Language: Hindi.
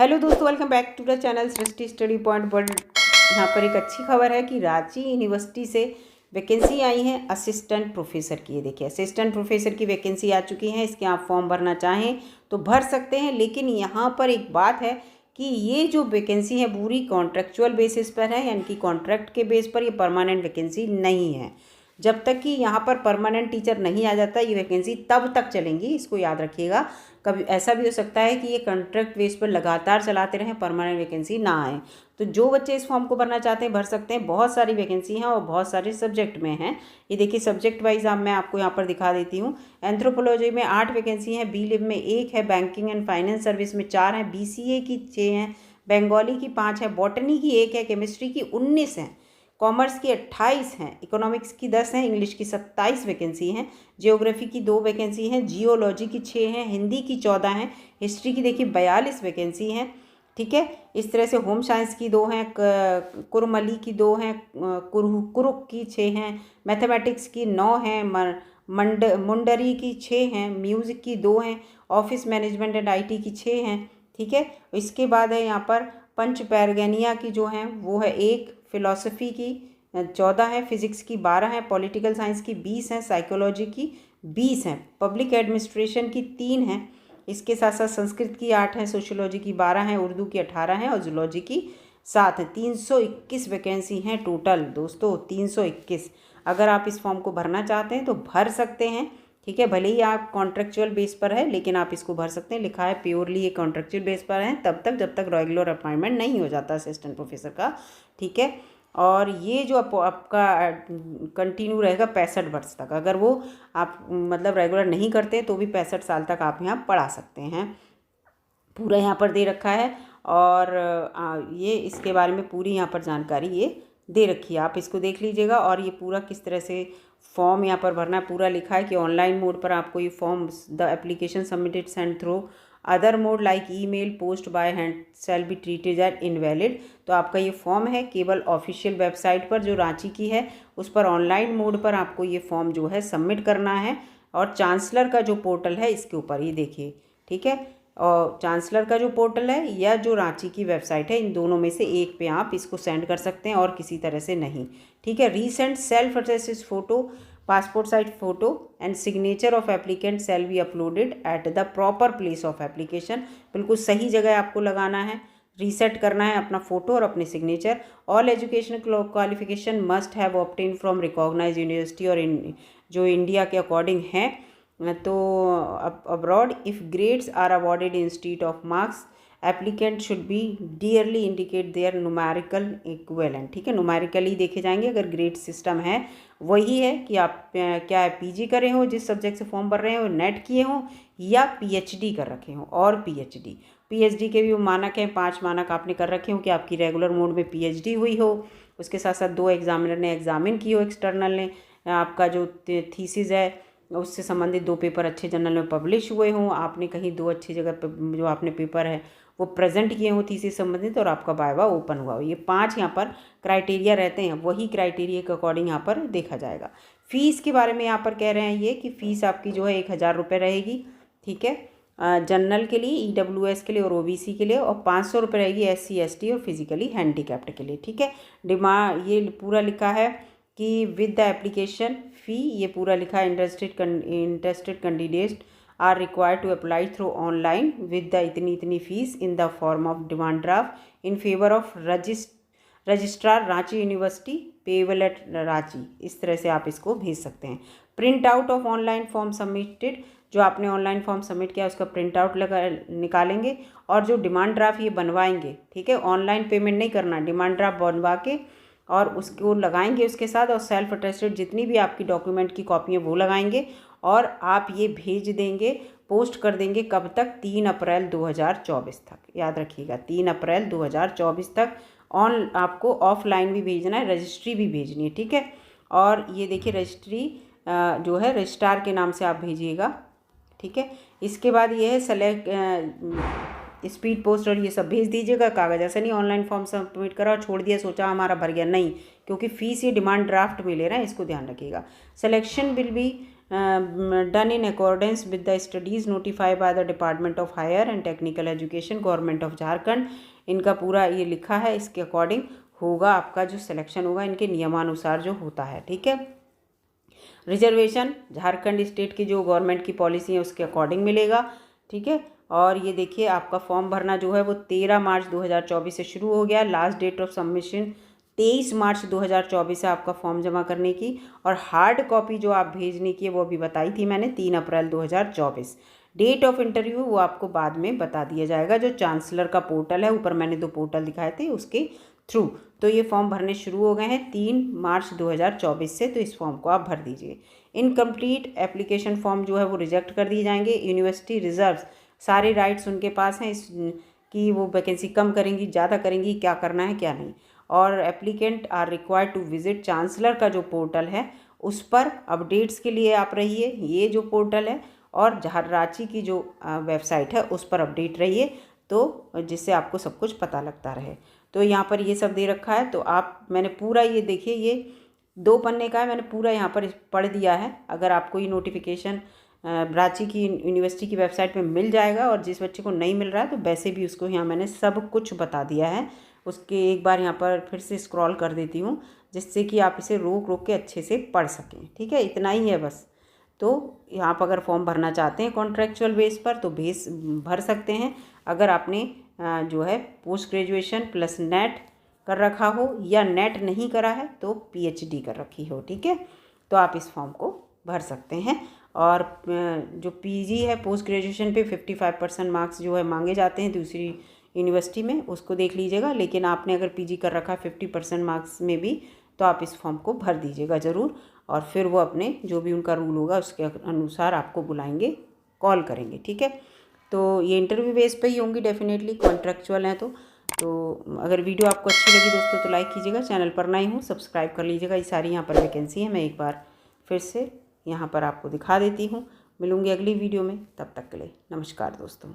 हेलो दोस्तों, welcome back to the channel Srishti study point world. यहाँ पर एक अच्छी खबर है कि रांची यूनिवर्सिटी से वैकेंसी आई है असिस्टेंट प्रोफेसर की। ये देखिए, असिस्टेंट प्रोफेसर की वैकेंसी आ चुकी है। इसके आप फॉर्म भरना चाहें तो भर सकते हैं, लेकिन यहाँ पर एक बात है कि ये जो वैकेंसी है पूरी कॉन्ट्रेक्चुअल बेसिस पर है, यानी कि कॉन्ट्रैक्ट के बेस पर। ये परमानेंट वैकेंसी नहीं है। जब तक कि यहाँ पर परमानेंट टीचर नहीं आ जाता ये वैकेंसी तब तक चलेंगी, इसको याद रखिएगा। कभी ऐसा भी हो सकता है कि ये कॉन्ट्रैक्ट बेस पर लगातार चलाते रहें, परमानेंट वैकेंसी ना आए। तो जो बच्चे इस फॉर्म को भरना चाहते हैं भर सकते हैं। बहुत सारी वैकेंसी हैं और बहुत सारे सब्जेक्ट में हैं। ये देखिए, सब्जेक्ट वाइज मैं आपको यहाँ पर दिखा देती हूँ। एंथ्रोपोलॉजी में 8 वैकेंसी हैं, बी लिव में 1 है, बैंकिंग एंड फाइनेंस सर्विस में 4 हैं, BCA की 6 हैं, बंगाली की 5 है, बॉटनी की 1 है, केमिस्ट्री की 19 हैं, कॉमर्स की 28 हैं, इकोनॉमिक्स की 10 हैं, इंग्लिश की 27 वैकेंसी हैं, जियोग्राफी की 2 वैकेंसी हैं, जियोलॉजी की 6 हैं, हिंदी की 14 हैं, हिस्ट्री की देखिए 42 वैकेंसी हैं। ठीक है, इस तरह से होम साइंस की 2 हैं, कुरमली की 2 हैं, कुरुक की 6 हैं, मैथमेटिक्स की 9 हैं, मुंडरी की 6 हैं, म्यूज़िक की 2 हैं, ऑफिस मैनेजमेंट एंड IT की 6 हैं। ठीक है, इसके बाद है यहाँ पर पंच पैरगैनिया की जो हैं वो है 1, फिलॉसफी की 14 है, फिजिक्स की 12 है, पॉलिटिकल साइंस की 20 हैं, साइकोलॉजी की 20 हैं, पब्लिक एडमिनिस्ट्रेशन की 3 हैं। इसके साथ साथ संस्कृत की 8 हैं, सोशियोलॉजी की 12 हैं, उर्दू की 18 हैं और जूलॉजी की 7 हैं। 321 वैकेंसी हैं टोटल दोस्तों, 321। अगर आप इस फॉर्म को भरना चाहते हैं तो भर सकते हैं। ठीक है, भले ही आप कॉन्ट्रेक्चुअल बेस पर है लेकिन आप इसको भर सकते हैं। लिखा है प्योरली ये कॉन्ट्रेक्चुअल बेस पर है तब तक जब तक रेगुलर अपॉइंटमेंट नहीं हो जाता असिस्टेंट प्रोफेसर का। ठीक है, और ये जो आपका कंटिन्यू रहेगा 65 वर्ष तक। अगर वो आप मतलब रेगुलर नहीं करते तो भी 65 साल तक आप यहाँ पढ़ा सकते हैं। पूरा यहाँ पर दे रखा है और ये इसके बारे में पूरी यहाँ पर जानकारी ये दे रखी है, आप इसको देख लीजिएगा। और ये पूरा किस तरह से फॉर्म यहाँ पर भरना है पूरा लिखा है कि ऑनलाइन मोड पर आपको ये form the application submitted send through other mode like email post by hand shall be treated as invalid. तो आपका ये फॉर्म है केवल ऑफिशियल वेबसाइट पर जो रांची की है उस पर ऑनलाइन मोड पर आपको ये फॉर्म जो है सबमिट करना है। और चांसलर का जो पोर्टल है इसके ऊपर ये देखिए। ठीक है, और चांसलर का जो पोर्टल है या जो रांची की वेबसाइट है, इन दोनों में से एक पे आप इसको सेंड कर सकते हैं और किसी तरह से नहीं। ठीक है, recent self attested photo, passport size photo and signature of applicant shall be uploaded at the proper place of application. बिल्कुल सही जगह आपको लगाना है, रीसेट करना है अपना फ़ोटो और अपने signature. All education qualification must have obtain from recognise university और जो इंडिया के अकॉर्डिंग है। तो abroad if grades are awarded institute of marks applicant should be dearly indicate their numerical equivalent. ठीक है, न्यूमेरिकली देखे जाएंगे। अगर ग्रेड सिस्टम है वही है कि आप क्या है PG करे हो, जिस सब्जेक्ट से फॉर्म भर रहे हो, नेट किए हों या PhD कर रखे हों। और PhD के भी मानक हैं, 5 मानक आपने कर रखे हो कि आपकी रेगुलर मोड में PhD हुई हो, उसके साथ साथ 2 एग्जामिनर ने एग्जामिन की हो, एक्सटर्नल ने, आपका जो थीसिस है उससे संबंधित 2 पेपर अच्छे जर्नल में पब्लिश हुए हों, आपने कहीं 2 अच्छी जगह पर जो आपने पेपर है वो प्रेजेंट किए हों थीसिस संबंधित, और आपका वाइवा ओपन हुआ हो। ये 5 यहाँ पर क्राइटेरिया रहते हैं, वही क्राइटेरिया के अकॉर्डिंग यहाँ पर देखा जाएगा। फ़ीस के बारे में यहाँ पर कह रहे हैं ये कि फ़ीस आपकी जो है 1000 रुपये रहेगी। ठीक है, जनरल के लिए, EWS के लिए और OBC के लिए, और 500 रुपये रहेगी SC ST और फिजिकली हैंडीकैप्ड के लिए। ठीक है, डिमांड ये पूरा लिखा है कि विद द एप्लीकेशन फ़ी, ये पूरा लिखा है interested candidate are required to apply through online with the इतनी fees in the form of demand draft in favour of registrar Ranchi University payable at Ranchi. इस तरह से आप इसको भेज सकते हैं। Print out of online form submitted, जो आपने ऑनलाइन फॉर्म सबमिट किया उसका प्रिंट आउट निकालेंगे और जो डिमांड ड्राफ्ट ये बनवाएंगे। ठीक है, ऑनलाइन पेमेंट नहीं करना, डिमांड ड्राफ्ट बनवा के और उसको लगाएंगे उसके साथ, और सेल्फ अटेस्टेड जितनी भी आपकी डॉक्यूमेंट की कॉपी है वो लगाएंगे और आप ये भेज देंगे, पोस्ट कर देंगे। कब तक? 3 अप्रैल 2024 तक। याद रखिएगा 3 अप्रैल 2024 तक। आपको ऑफलाइन भी भेजना है, रजिस्ट्री भी भेजनी है। ठीक है, और ये देखिए रजिस्ट्री जो है रजिस्ट्रार के नाम से आप भेजिएगा। ठीक है, इसके बाद ये है स्पीड पोस्ट और ये सब भेज दीजिएगा। कागज़ ऐसा नहीं ऑनलाइन फॉर्म सबमिट करा और छोड़ दिया, सोचा हमारा भर गया, नहीं, क्योंकि फ़ीस ये डिमांड ड्राफ्ट में ले रहे हैं, इसको ध्यान रखिएगा। Selection will be done in accordance with the studies notified by the department of higher and technical education government of Jharkhand. इनका पूरा ये लिखा है, इसके अकॉर्डिंग होगा आपका जो सिलेक्शन होगा, इनके नियमानुसार जो होता है। ठीक है, रिजर्वेशन झारखंड स्टेट की जो गवर्नमेंट की पॉलिसी है उसके अकॉर्डिंग मिलेगा। ठीक है, और ये देखिए आपका फॉर्म भरना जो है वो 13 मार्च 2024 से शुरू हो गया। लास्ट डेट ऑफ सबमिशन 23 मार्च 2024 है आपका फॉर्म जमा करने की। और हार्ड कॉपी जो आप भेजने की है वो भी बताई थी मैंने, 3 अप्रैल 2024। डेट ऑफ इंटरव्यू वो आपको बाद में बता दिया जाएगा। जो चांसलर का पोर्टल है, ऊपर मैंने 2 पोर्टल दिखाए थे उसके थ्रू। तो ये फॉर्म भरने शुरू हो गए हैं 3 मार्च 2024 से, तो इस फॉर्म को आप भर दीजिए। इनकम्प्लीट एप्लीकेशन फॉर्म जो है वो रिजेक्ट कर दिए जाएंगे। यूनिवर्सिटी रिजर्व्स सारे राइट्स उनके पास हैं इस कि वो वैकेंसी कम करेंगी, ज़्यादा करेंगी, क्या करना है क्या नहीं। और applicant are required to visit chancellor का जो पोर्टल है उस पर अपडेट्स के लिए आप रहिए, ये जो पोर्टल है, और रांची की जो वेबसाइट है उस पर अपडेट रहिए, तो जिससे आपको सब कुछ पता लगता रहे। तो यहाँ पर ये सब दे रखा है, तो आप मैंने पूरा ये देखिए, ये 2 पन्ने का है, मैंने पूरा यहाँ पर पढ़ दिया है। अगर आपको ये नोटिफिकेशन रांची की यूनिवर्सिटी की वेबसाइट पे मिल जाएगा, और जिस बच्चे को नहीं मिल रहा है तो वैसे भी उसको यहाँ मैंने सब कुछ बता दिया है। उसके एक बार यहाँ पर फिर से स्क्रॉल कर देती हूँ, जिससे कि आप इसे रोक रोक के अच्छे से पढ़ सकें। ठीक है, इतना ही है बस। तो आप अगर फॉर्म भरना चाहते हैं कॉन्ट्रेक्चुअल बेस पर तो भर सकते हैं। अगर आपने जो है पोस्ट ग्रेजुएशन प्लस नेट कर रखा हो, या नेट नहीं करा है तो PhD कर रखी हो, ठीक है, तो आप इस फॉर्म को भर सकते हैं। और जो PG है पोस्ट ग्रेजुएशन पे 55% मार्क्स जो है मांगे जाते हैं दूसरी यूनिवर्सिटी में, उसको देख लीजिएगा। लेकिन आपने अगर PG कर रखा है 50% मार्क्स में भी, तो आप इस फॉर्म को भर दीजिएगा ज़रूर। और फिर वो अपने जो भी उनका रूल होगा उसके अनुसार आपको बुलाएंगे, कॉल करेंगे। ठीक है, तो ये इंटरव्यू बेस पे ही होंगी डेफिनेटली, कॉन्ट्रेक्चुअल हैं तो अगर वीडियो आपको अच्छी लगी दोस्तों तो लाइक कीजिएगा। चैनल पर नए हो सब्सक्राइब कर लीजिएगा। ये सारी यहाँ पर वैकेंसी है, मैं एक बार फिर से यहाँ पर आपको दिखा देती हूँ। मिलूँगी अगली वीडियो में, तब तक के लिए नमस्कार दोस्तों।